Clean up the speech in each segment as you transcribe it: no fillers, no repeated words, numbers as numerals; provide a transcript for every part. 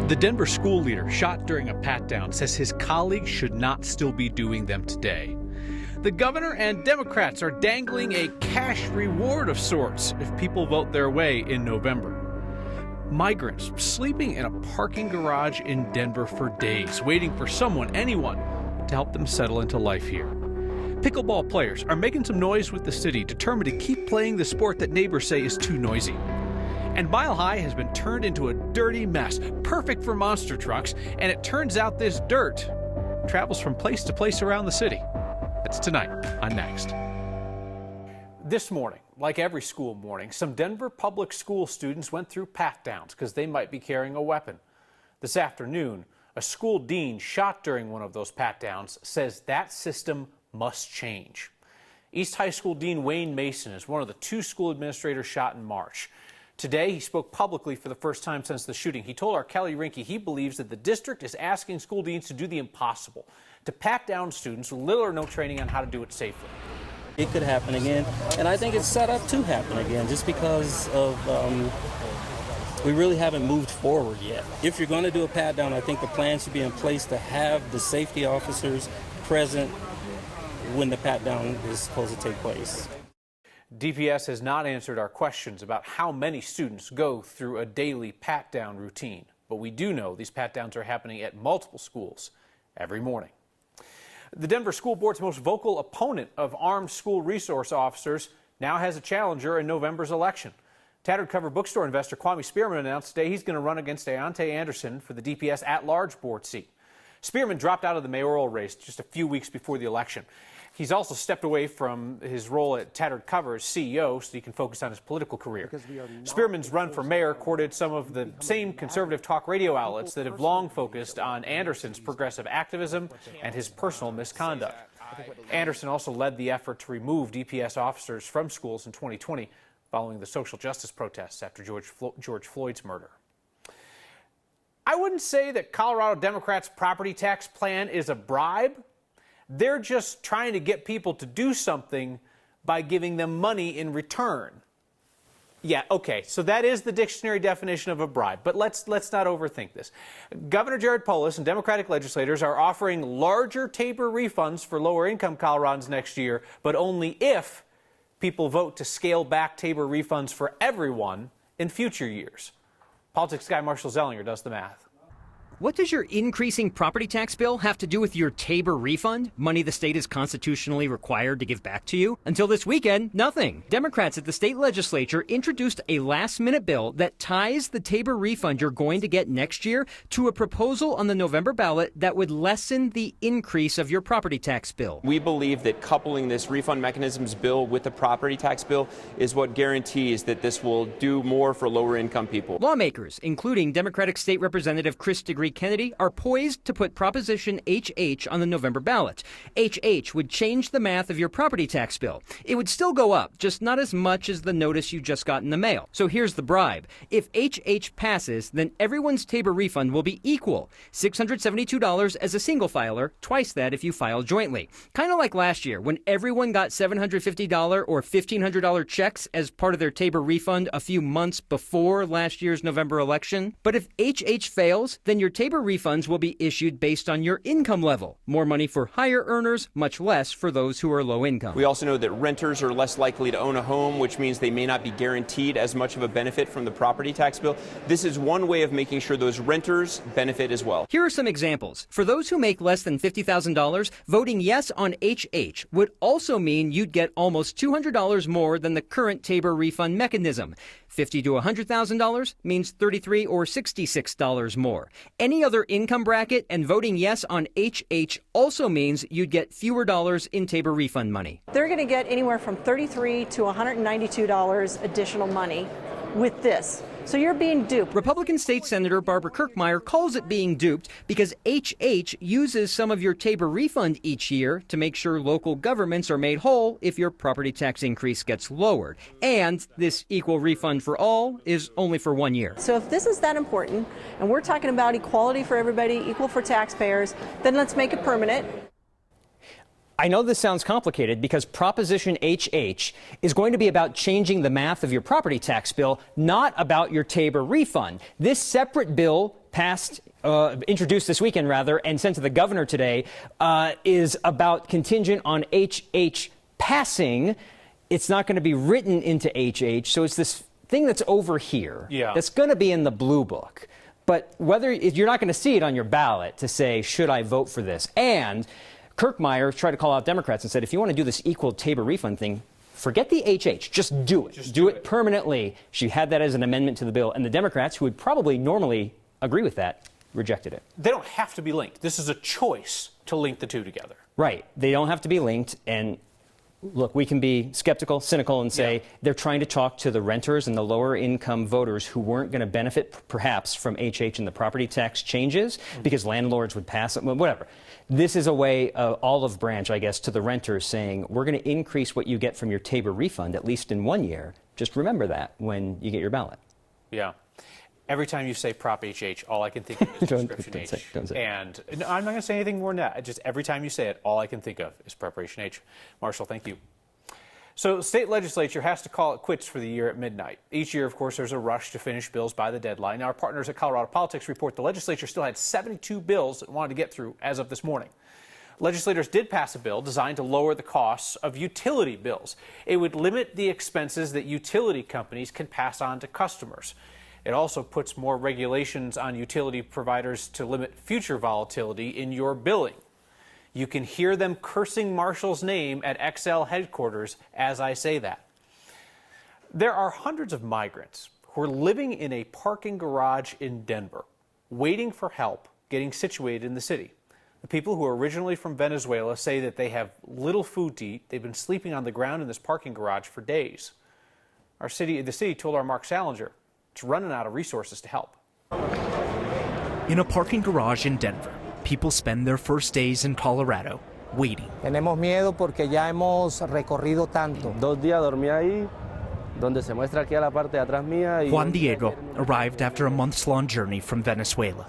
The Denver school leader shot during a pat-down says his colleagues should not still be doing them today. The governor and Democrats are dangling a cash reward of sorts if people vote their way in November. Migrants sleeping in a parking garage in Denver for days, waiting for someone, anyone, to help them settle into life here. Pickleball players are making some noise with the city, determined to keep playing the sport that neighbors say is too noisy. And Mile High has been turned into a dirty mess, perfect for monster trucks, and it turns out this dirt travels from place to place around the city. That's tonight on Next. This morning, like every school morning, some Denver public school students went through pat-downs because they might be carrying a weapon. This afternoon, a school dean shot during one of those pat-downs says that system must change. East High School Dean Wayne Mason is one of the 2 school administrators shot in March. Today, he spoke publicly for the first time since the shooting. He told our Kelly Rinke he believes that the district is asking school deans to do the impossible, to pat down students with little or no training on how to do it safely. It could happen again, and I think it's set up to happen again just because of we really haven't moved forward yet. If you're going to do a pat down, I think the plan should be in place to have the safety officers present when the pat down is supposed to take place. DPS has not answered our questions about how many students go through a daily pat-down routine, but we do know these pat-downs are happening at multiple schools every morning. The Denver School Board's most vocal opponent of armed school resource officers now has a challenger in November's election. Tattered Cover Bookstore investor Kwame Spearman announced today he's going to run against Deontay Anderson for the DPS at-large board seat. Spearman dropped out of the mayoral race just a few weeks before the election. He's also stepped away from his role at Tattered Cover as CEO so he can focus on his political career. Spearman's run for mayor courted some of the same conservative talk radio outlets that have long focused on Anderson's progressive activism and his personal misconduct. Anderson also led the effort to remove DPS officers from schools in 2020 following the social justice protests after George Floyd's murder. I wouldn't say that Colorado Democrats' property tax plan is a bribe. They're just trying to get people to do something by giving them money in return. Yeah, okay, so that is the dictionary definition of a bribe, but let's not overthink this. Governor Jared Polis and Democratic legislators are offering larger Tabor refunds for lower-income Coloradans next year, but only if people vote to scale back Tabor refunds for everyone in future years. Politics guy Marshall Zellinger does the math. What does your increasing property tax bill have to do with your Tabor refund, money the state is constitutionally required to give back to you? Until this weekend, nothing. Democrats at the state legislature introduced a last-minute bill that ties the Tabor refund you're going to get next year to a proposal on the November ballot that would lessen the increase of your property tax bill. We believe that coupling this refund mechanisms bill with the property tax bill is what guarantees that this will do more for lower-income people. Lawmakers, including Democratic State Representative Chris DeGree Kennedy, are poised to put Proposition HH on the November ballot. HH would change the math of your property tax bill. It would still go up, just not as much as the notice you just got in the mail. So here's the bribe. If HH passes, then everyone's Tabor refund will be equal. $672 as a single filer, twice that if you file jointly. Kind of like last year when everyone got $750 or $1,500 checks as part of their Tabor refund a few months before last year's November election. But if HH fails, then your Tabor refunds will be issued based on your income level. More money for higher earners, much less for those who are low income. We also know that renters are less likely to own a home, which means they may not be guaranteed as much of a benefit from the property tax bill. This is one way of making sure those renters benefit as well. Here are some examples. For those who make less than $50,000, voting yes on HH would also mean you'd get almost $200 more than the current Tabor refund mechanism. $50,000 to $100,000 means $33 or $66 more. Any other income bracket and voting yes on HH also means you'd get fewer dollars in Tabor refund money. They're going to get anywhere from $33 to $192 additional money with this. So you're being duped. Republican State Senator Barbara Kirkmeyer calls it being duped because HH uses some of your Tabor refund each year to make sure local governments are made whole if your property tax increase gets lowered. And this equal refund for all is only for 1 year. So if this is that important, and we're talking about equality for everybody, equal for taxpayers, then let's make it permanent. I know this sounds complicated because Proposition HH is going to be about changing the math of your property tax bill, not about your Tabor refund. This separate bill introduced this weekend, rather, and sent to the governor today, is about contingent on HH passing. It's not going to be written into HH, so it's this thing that's over here that's going to be in the blue book. But you're not going to see it on your ballot to say, should I vote for this? And Kirkmeyer tried to call out Democrats and said, if you want to do this equal Tabor refund thing, forget the HH. Just do it. Do it permanently. She had that as an amendment to the bill. And the Democrats, who would probably normally agree with that, rejected it. They don't have to be linked. This is a choice to link the two together. Right. They don't have to be linked. And look, we can be skeptical, cynical, and say they're trying to talk to the renters and the lower income voters who weren't going to benefit perhaps from HH and the property tax changes because landlords would pass it, whatever. This is a way, olive branch, I guess, to the renters saying, we're going to increase what you get from your Tabor refund, at least in 1 year. Just remember that when you get your ballot. Yeah. Every time you say Prop HH, all I can think of is Prescription H. Don't say. And no, I'm not going to say anything more than that. Just every time you say it, all I can think of is Preparation H. Marshall, thank you. So the state legislature has to call it quits for the year at midnight. Each year, of course, there's a rush to finish bills by the deadline. Our partners at Colorado Politics report the legislature still had 72 bills it wanted to get through as of this morning. Legislators did pass a bill designed to lower the costs of utility bills. It would limit the expenses that utility companies can pass on to customers. It also puts more regulations on utility providers to limit future volatility in your billing. You can hear them cursing Marshall's name at XL headquarters as I say that. There are hundreds of migrants who are living in a parking garage in Denver, waiting for help getting situated in the city. The people who are originally from Venezuela say that they have little food to eat. They've been sleeping on the ground in this parking garage for days. The city told our Mark Salinger it's running out of resources to help. In a parking garage in Denver, people spend their first days in Colorado waiting. Tenemos miedo porque ya hemos recorrido tanto. 2 días dormí ahí, donde se muestra aquí a la parte de atrás mía. Juan Diego arrived after a months-long journey from Venezuela.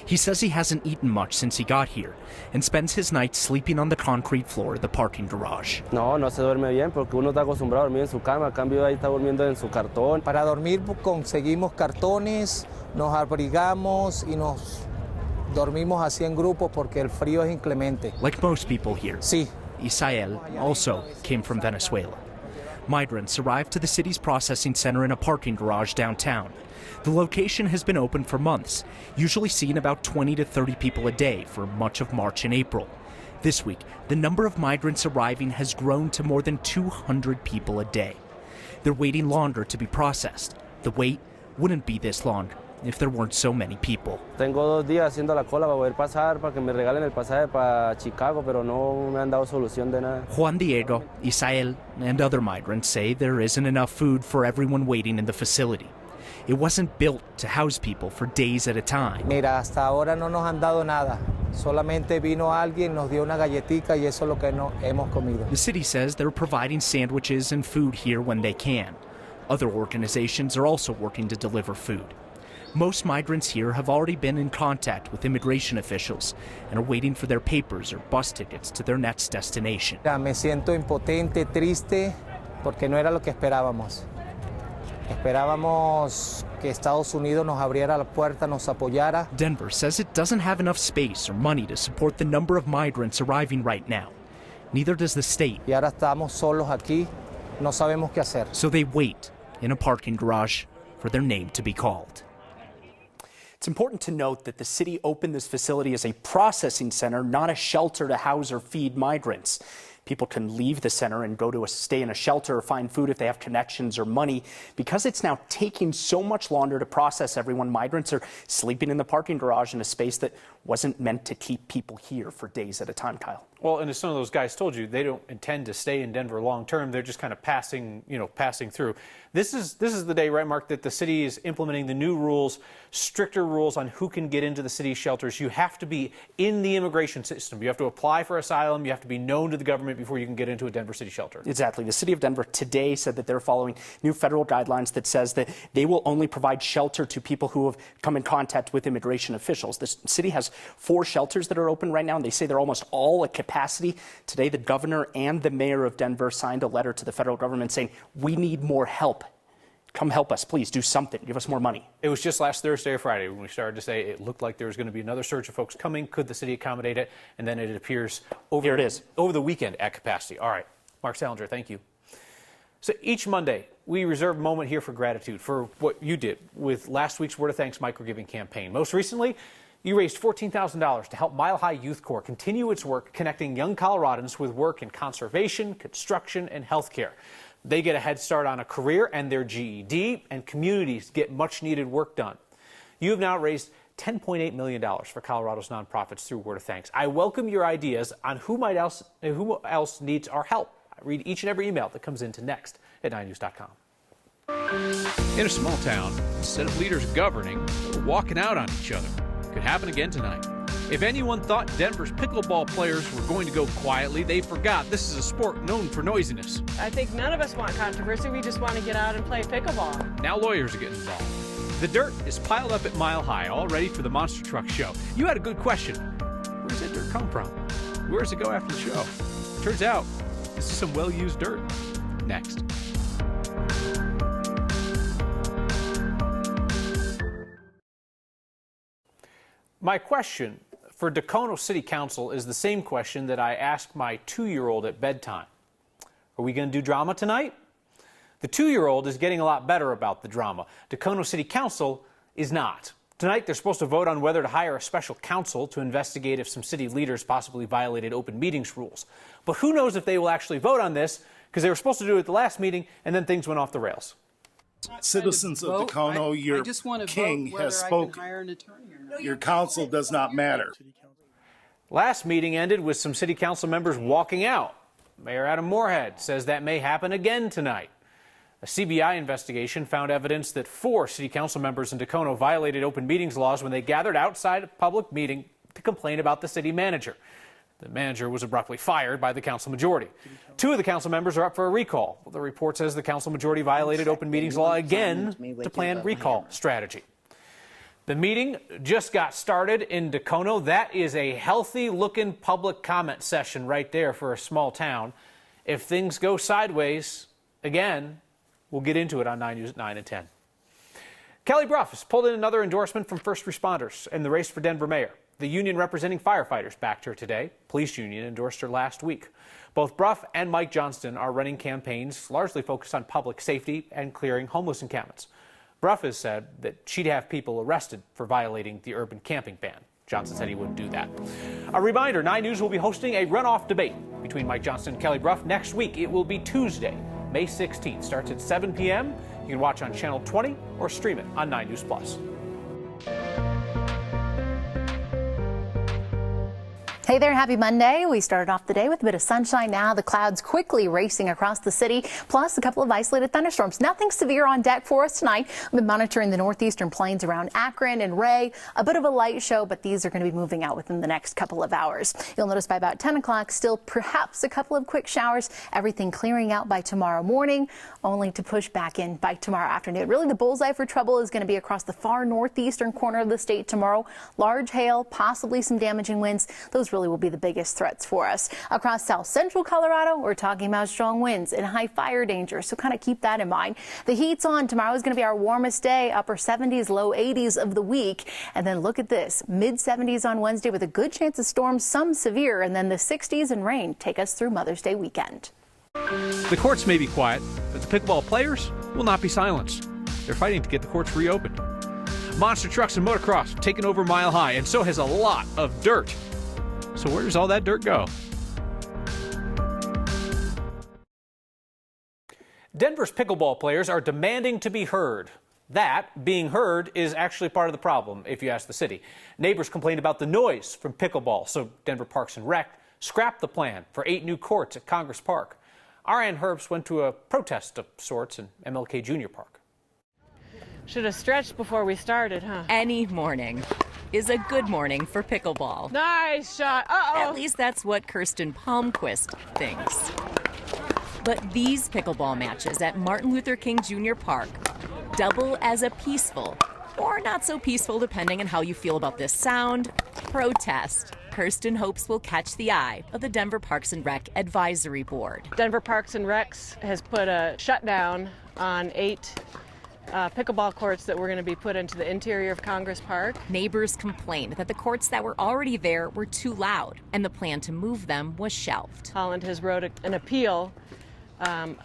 He says he hasn't eaten much since he got here and spends his nights sleeping on the concrete floor of the parking garage. No se duerme bien porque uno está acostumbrado a dormir en su cama, a cambio ahí está durmiendo en su cartón. Para dormir conseguimos cartones, nos abrigamos y nos dormimos así en grupo porque el frío es inclemente. Like most people here, Sí. Isael also came from Venezuela. Migrants arrived to the city's processing center in a parking garage downtown. The location has been open for months, usually seeing about 20 to 30 people a day for much of March and April. This week, the number of migrants arriving has grown to more than 200 people a day. They're waiting longer to be processed. The wait wouldn't be this long if there weren't so many people. Tengo 2 días haciendo la cola para poder pasar, para que me regalen el pasaje para Chicago, pero no me han dado solución de nada. Juan Diego, Isael, and other migrants say there isn't enough food for everyone waiting in the facility. It wasn't built to house people for days at a time. Mira, hasta ahora no nos han dado nada. Solamente vino alguien, nos dio una galletita y eso es lo que no hemos comido. The city says they're providing sandwiches and food here when they can. Other organizations are also working to deliver food. Most migrants here have already been in contact with immigration officials and are waiting for their papers or bus tickets to their next destination. Me siento impotente, triste, porque no era lo que esperábamos. Esperábamos que Estados Unidos nos abriera la puerta, nos apoyara. Denver says it doesn't have enough space or money to support the number of migrants arriving right now. Neither does the state. Y ahora estamos solos aquí, no sabemos qué hacer. So they wait in a parking garage for their name to be called. It's important to note that the city opened this facility as a processing center, not a shelter to house or feed migrants. People can leave the center and go to stay in a shelter or find food if they have connections or money. Because it's now taking so much longer to process everyone, migrants are sleeping in the parking garage in a space that wasn't meant to keep people here for days at a time, Kyle. Well, and as some of those guys told you, they don't intend to stay in Denver long term. They're just kind of passing through. This is the day, right, Mark, that the city is implementing the new rules, stricter rules on who can get into the city shelters. You have to be in the immigration system. You have to apply for asylum. You have to be known to the government before you can get into a Denver city shelter. Exactly. The city of Denver today said that they're following new federal guidelines that says that they will only provide shelter to people who have come in contact with immigration officials. The city has 4 shelters that are open right now, and they say they're almost all at capacity. Today, the governor and the mayor of Denver signed a letter to the federal government saying, we need more help come help us, please do something, give us more money. It was just last Thursday or Friday when we started to say it looked like there was going to be another surge of folks coming. Could the city accommodate it? And then it appears over the weekend at capacity. All right, Mark Salinger, thank you. So each Monday, we reserve a moment here for gratitude for what you did with last week's Word of Thanks microgiving campaign. Most recently, you raised $14,000 to help Mile High Youth Corps continue its work connecting young Coloradans with work in conservation, construction, and healthcare. They get a head start on a career and their GED, and communities get much-needed work done. You have now raised $10.8 million for Colorado's nonprofits through Word of Thanks. I welcome your ideas on who else needs our help. I read each and every email that comes into next at 9news.com. In a small town, instead of leaders governing, they're walking out on each other. Could happen again tonight. If anyone thought Denver's pickleball players were going to go quietly, they forgot this is a sport known for noisiness. I think none of us want controversy. We just want to get out and play pickleball. Now lawyers are getting involved. The dirt is piled up at Mile High, all ready for the monster truck show. You had a good question. Where's that dirt come from? Where does it go after the show? Turns out, this is some well-used dirt. Next. My question for Dacono City Council is the same question that I asked my 2-year-old at bedtime. Are we going to do drama tonight? The 2-year-old is getting a lot better about the drama. Dacono City Council is not. Tonight, they're supposed to vote on whether to hire a special counsel to investigate if some city leaders possibly violated open meetings rules. But who knows if they will actually vote on this, because they were supposed to do it at the last meeting, and then things went off the rails. Citizens of Dacono, your king has spoken. Your council does not matter. Last meeting ended with some city council members walking out. Mayor Adam Moorhead says that may happen again tonight. A CBI investigation found evidence that 4 city council members in Dacono violated open meetings laws when they gathered outside a public meeting to complain about the city manager. The manager was abruptly fired by the council majority. 2 of the council members are up for a recall. The report says the council majority violated open meetings law again to plan recall strategy. The meeting just got started in Dacono. That is a healthy-looking public comment session right there for a small town. If things go sideways, again, we'll get into it on 9 News at 9 and 10. Kelly Brough has pulled in another endorsement from first responders in the race for Denver mayor. The union representing firefighters backed her today. Police union endorsed her last week. Both Brough and Mike Johnston are running campaigns largely focused on public safety and clearing homeless encampments. Brough has said that she'd have people arrested for violating the urban camping ban. Johnson said he wouldn't do that. A reminder, 9 News will be hosting a runoff debate between Mike Johnston and Kelly Brough next week. It will be Tuesday, May 16th. Starts at 7 p.m. You can watch on Channel 20 or stream it on 9 News Plus. Hey there, happy Monday. We started off the day with a bit of sunshine. Now the clouds quickly racing across the city, plus a couple of isolated thunderstorms. Nothing severe on deck for us tonight. We've been monitoring the northeastern plains around Akron and Ray. A bit of a light show, but these are going to be moving out within the next couple of hours. You'll notice by about 10 o'clock, still perhaps a couple of quick showers. Everything clearing out by tomorrow morning, only to push back in by tomorrow afternoon. Really, the bullseye for trouble is going to be across the far northeastern corner of the state tomorrow. Large hail, possibly some damaging winds. Those really will be the biggest threats for us. Across south central Colorado, we're talking about strong winds and high fire danger, so kind of keep that in mind. The heat's on. Tomorrow is going to be our warmest day, upper 70s, low 80s of the week. And then look at this, mid 70s on Wednesday with a good chance of storms, some severe, and then the 60s and rain take us through Mother's Day weekend. The courts may be quiet, but the pickleball players will not be silenced. They're fighting to get the courts reopened. Monster trucks and motocross have taken over Mile High, and so has a lot of dirt. So where does all that dirt go? Denver's pickleball players are demanding to be heard. That, being heard, is actually part of the problem, if you ask the city. Neighbors complained about the noise from pickleball, so Denver Parks and Rec scrapped the plan for 8 new courts at Congress Park. Our Ann Herbst went to a protest of sorts in MLK Junior Park. Should have stretched before we started, huh? Any morning is a good morning for pickleball. Nice shot. Uh-oh. At least that's what Kirsten Palmquist thinks. But these pickleball matches at Martin Luther King Jr. Park double as a peaceful, or not so peaceful depending on how you feel about this sound, protest. Kirsten hopes will catch the eye of the Denver Parks and Rec Advisory Board. Denver Parks and Recs has put a shutdown on 8 pickleball courts that were going to be put into the interior of Congress Park. Neighbors complained that the courts that were already there were too loud, and the plan to move them was shelved. Holland has wrote an appeal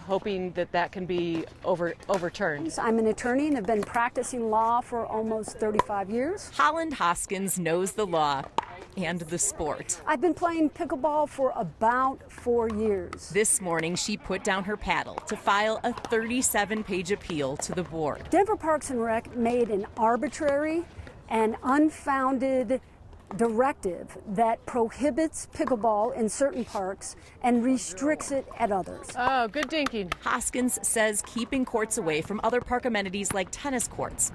hoping that that can be overturned. I'm an attorney and have been practicing law for almost 35 years. Holland Hoskins knows the law and the sport. I've been playing pickleball for about 4 years. This morning, she put down her paddle to file a 37-page appeal to the board. Denver Parks and Rec made an arbitrary and unfounded directive that prohibits pickleball in certain parks and restricts it at others. Oh, good thinking. Hoskins says keeping courts away from other park amenities like tennis courts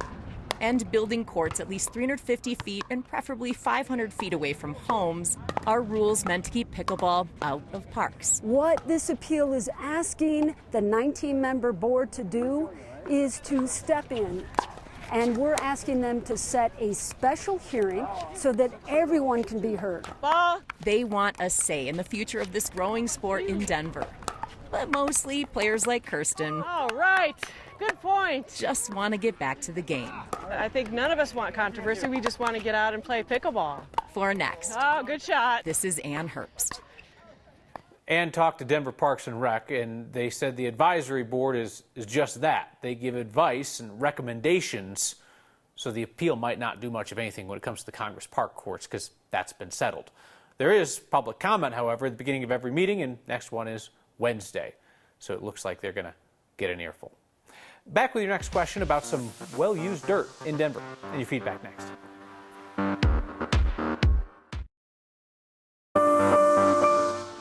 and building courts at least 350 feet and preferably 500 feet away from homes are rules meant to keep pickleball out of parks. What this appeal is asking the 19-member board to do is to step in, and we're asking them to set a special hearing so that everyone can be heard. They want a say in the future of this growing sport in Denver. But mostly players like Kirsten. All right. Good point. Just want to get back to the game. I think none of us want controversy. We just want to get out and play pickleball. For next. Oh, good shot. This is Ann Herbst. Ann talked to Denver Parks and Rec, and they said the advisory board is just that. They give advice and recommendations, so the appeal might not do much of anything when it comes to the Congress Park courts, because that's been settled. There is public comment, however, at the beginning of every meeting, and next one is Wednesday. So it looks like they're going to get an earful. Back with your next question about some well-used dirt in Denver, and your feedback next.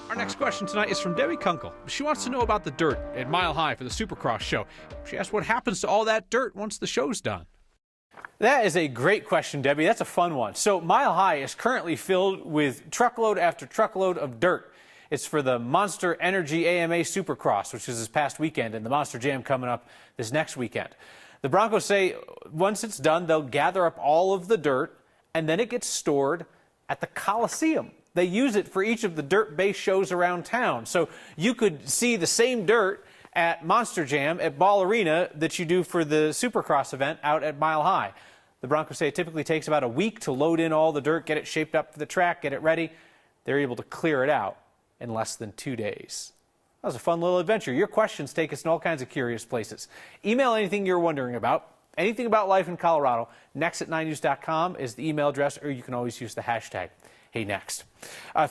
Our next question tonight is from Debbie Kunkel. She wants to know about the dirt at Mile High for the Supercross show. She asked what happens to all that dirt once the show's done. That is a great question, Debbie. That's a fun one. So Mile High is currently filled with truckload after truckload of dirt. It's for the Monster Energy AMA Supercross, which is this past weekend, and the Monster Jam coming up this next weekend. The Broncos say once it's done, they'll gather up all of the dirt, and then it gets stored at the Coliseum. They use it for each of the dirt-based shows around town. So you could see the same dirt at Monster Jam at Ball Arena that you do for the Supercross event out at Mile High. The Broncos say it typically takes about a week to load in all the dirt, get it shaped up for the track, get it ready. They're able to clear it out in less than 2 days. That was a fun little adventure. Your questions take us in all kinds of curious places. Email anything you're wondering about, anything about life in Colorado. Next@9news.com is the email address, or you can always use the hashtag #HeyNext.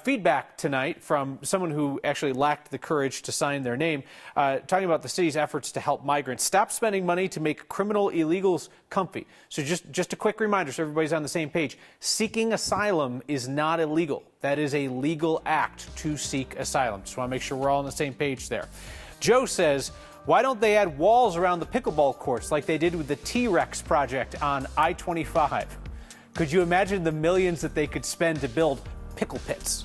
Feedback tonight from someone who actually lacked the courage to sign their name, talking about the city's efforts to help migrants stop spending money to make criminal illegals comfy. So just a quick reminder so everybody's on the same page. Seeking asylum is not illegal. That is a legal act to seek asylum. Just want to make sure we're all on the same page there. Joe says, why don't they add walls around the pickleball courts like they did with the T-Rex project on I-25? Could you imagine the millions that they could spend to build pickle pits?